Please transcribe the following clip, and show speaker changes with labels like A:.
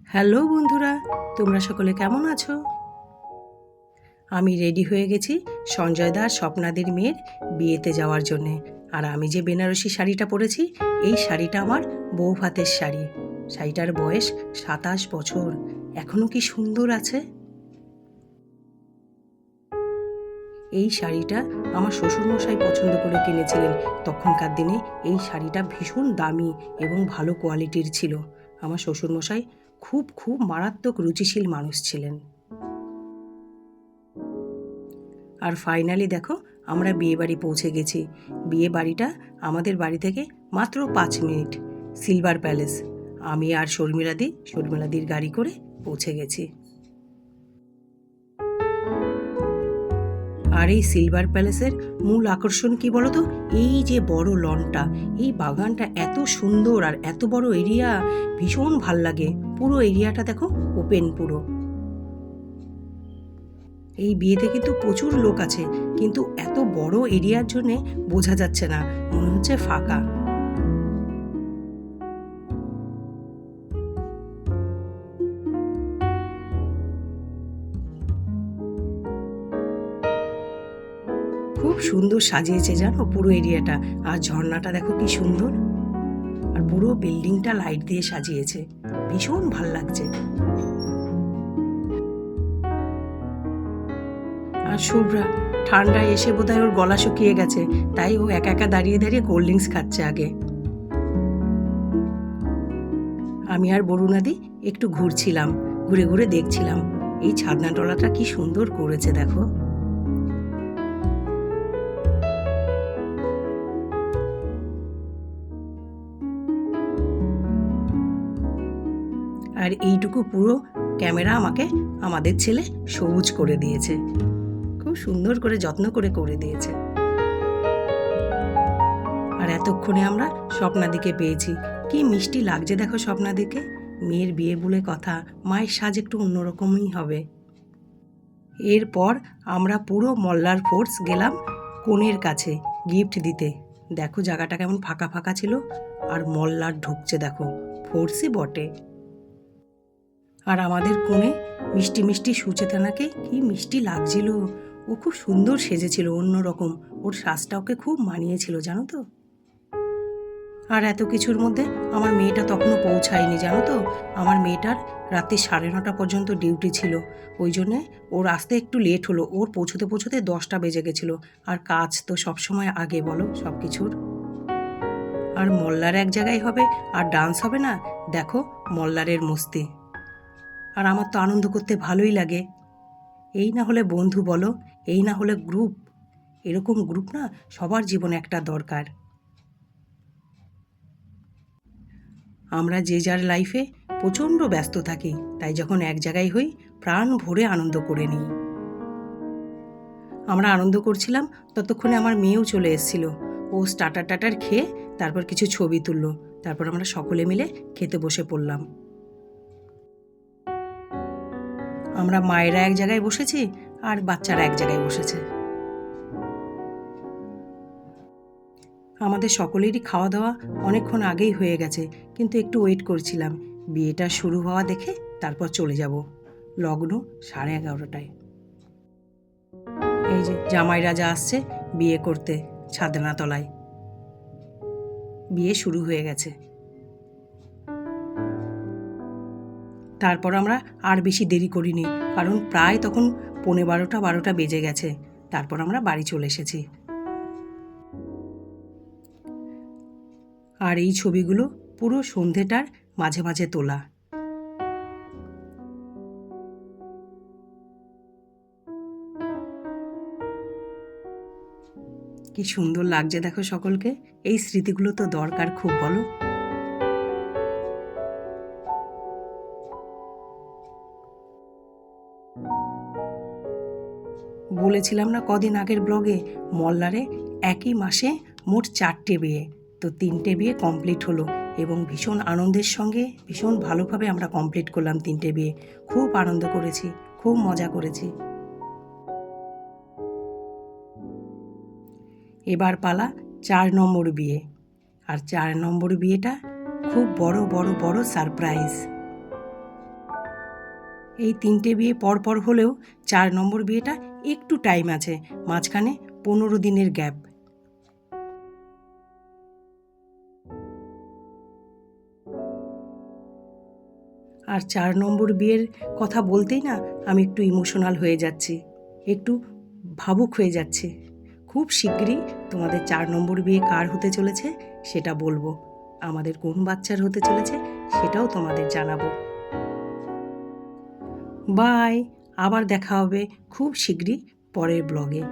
A: Hello বন্ধুরা, তোমরা সকলে কেমন আছো? আমি রেডি হয়ে গেছি সঞ্জয় দার স্বপ্নাদের মেয়ের বিয়েতে যাওয়ার জন্যে। আর আমি যে বেনারসি শাড়িটা পরেছি, এই শাড়িটা আমার বউ ভাতের শাড়ি। শাড়িটার বয়স 27 বছর, এখনও কি সুন্দর আছে। এই শাড়িটা আমার শ্বশুরমশাই পছন্দ করে কিনেছিলেন। তখনকার দিনে এই শাড়িটা ভীষণ দামি এবং ভালো কোয়ালিটির ছিল। আমার শ্বশুরমশাই খুব মারাত্মক রুচিশীল মানুষ ছিলেন। আর ফাইনালি দেখো, আমরা বিয়েবাড়ি পৌঁছে গেছি। বিয়ে বাড়িটা আমাদের বাড়ি থেকে মাত্র 5 মিনিট। Silver palace. আমি আর শর্মিলাদির গাড়ি করে পৌঁছে গেছি। আর এই সিলভার প্যালেসের মূল আকর্ষণ কি বলতো? এই যে বড় লনটা, এই বাগানটা এত সুন্দর আর এত বড় এরিয়া, ভীষণ ভাল লাগে। পুরো এরিয়াটা দেখো, ওপেন পুরো। এই বিয়েতে কিন্তু প্রচুর লোক আছে, কিন্তু এত বড় এরিয়ার জন্যে বোঝা যাচ্ছে না, মনে হচ্ছে ফাঁকা। খুব সুন্দর সাজিয়েছে জানো পুরো এরিয়াটা। আর ঝর্ণাটা দেখো কি সুন্দর। আর পুরো বিল্ডিংটা লাইট দিয়ে সাজিয়েছে, ভীষণ ভাল লাগছে। আর শুভ্রা ঠান্ডায় এসে বোধহয় ওর গলা শুকিয়ে গেছে, তাই ও একা একা দাঁড়িয়ে দাঁড়িয়ে কোল্ড ড্রিঙ্কস খাচ্ছে আগে। আমি আর বরুণাদি একটু ঘুরছিলাম, ঘুরে ঘুরে দেখছিলাম এই ছাদনাতলাটা কি সুন্দর করেছে দেখো। আর এইটুকু পুরো ক্যামেরা আমাকে আমাদের ছেলে সবুজ করে দিয়েছে, খুব সুন্দর করে যত্ন করে করে দিয়েছে। আর এতক্ষণে আমরা স্বপ্নাদিকে পেয়েছি। কি মিষ্টি লাগছে দেখো স্বপ্নাদিকে। মেয়ের বিয়ে বলে কথা, মায়ের সাজ একটু অন্যরকমই হবে। এরপর আমরা পুরো মল্লার ফোর্স গেলাম কনের কাছে গিফট দিতে। দেখো জায়গাটা কেমন ফাঁকা ফাঁকা ছিল, আর মল্লার ঢুকছে দেখো, ফোর্সই বটে। আর আমাদের কোণে মিষ্টি মিষ্টি সুচেতনাকে কি মিষ্টি লাগছিল। ও খুব সুন্দর সেজেছিল, অন্যরকম। ওর সাজটা ওকে খুব মানিয়েছিল জানো তো। আর এত কিছুর মধ্যে আমার মেয়েটা তখনও পৌঁছায়নি জানো তো। আমার মেয়েটার রাত্রি 9:30 পর্যন্ত ডিউটি ছিল, ওই জন্যে ওর আসতে একটু লেট হলো। ওর পৌঁছতে পৌঁছতে 10টা বেজে গেছিলো। আর কাজ তো সবসময় আগে বলো সব কিছুর। আর মল্লার এক জায়গায় হবে আর ডান্স হবে না, দেখো মল্লারের মস্তি। আর আমার তো আনন্দ করতে ভালোই লাগে। এই না হলে বন্ধু বলো, এই না হলে গ্রুপ। এরকম গ্রুপ না সবার জীবনে একটা দরকার। আমরা যে যার লাইফে প্রচণ্ড ব্যস্ত থাকি, তাই যখন এক জায়গায় হই প্রাণ ভরে আনন্দ করে নিই। আমরা আনন্দ করছিলাম, ততক্ষণে আমার মেয়েও চলে এসেছিল। ও টাটার খেয়ে তারপর কিছু ছবি তুললো। তারপর আমরা সকলে মিলে খেতে বসে পড়লাম। আমরা মায়েরা এক জায়গায় বসেছি আর বাচ্চারা এক জায়গায় বসেছে। আমাদের সকলেরই খাওয়া দাওয়া অনেকক্ষণ আগেই হয়ে গেছে, কিন্তু একটু ওয়েট করছিলাম বিয়েটা শুরু হওয়া দেখে, তারপর চলে যাব। লগ্ন 11:30টায়। এই যে জামাই রাজা আসছে বিয়ে করতে ছাদনাতলায়। বিয়ে শুরু হয়ে গেছে। তারপর আমরা আর বেশি দেরি করিনি, কারণ প্রায় তখন 11:45 বেজে গেছে। তারপর আমরা বাড়ি চলে এসেছি। আর এই ছবিগুলো পুরো সন্ধেটার মাঝে মাঝে তোলা। কি সুন্দর লাগছে দেখো সকলকে। এই স্মৃতিগুলো তো দরকার খুব, বলো। বলেছিলাম না কদিন আগের ব্লগে, মল্লারে একই মাসে মোট 4টে বিয়ে। তো 3টে বিয়ে কমপ্লিট হলো এবং ভীষণ আনন্দের সঙ্গে ভীষণ ভালোভাবে আমরা কমপ্লিট করলাম 3টে বিয়ে। খুব আনন্দ করেছি, খুব মজা করেছি। এবার পালা 4 নম্বর বিয়ে। আর 4 নম্বর বিয়েটা খুব বড় বড় বড় সারপ্রাইজ। এই 3টে বিয়ে পর হলেও 4 নম্বর বিয়েটা একটু টাইম আছে, মাঝখানে 15 দিনের গ্যাপ। আর 4 নম্বর বিয়ের কথা বলতেই না আমি একটু ইমোশনাল হয়ে যাচ্ছি, একটু ভাবুক হয়ে যাচ্ছি। খুব শিগগিরই তোমাদের 4 নম্বর বিয়ে কার হতে চলেছে সেটা বলবো, আমাদের কোন বাচ্চার হতে চলেছে সেটাও তোমাদের জানাবো। বাই, আবার দেখা হবে খুব শিগগিরই পরের ব্লগে।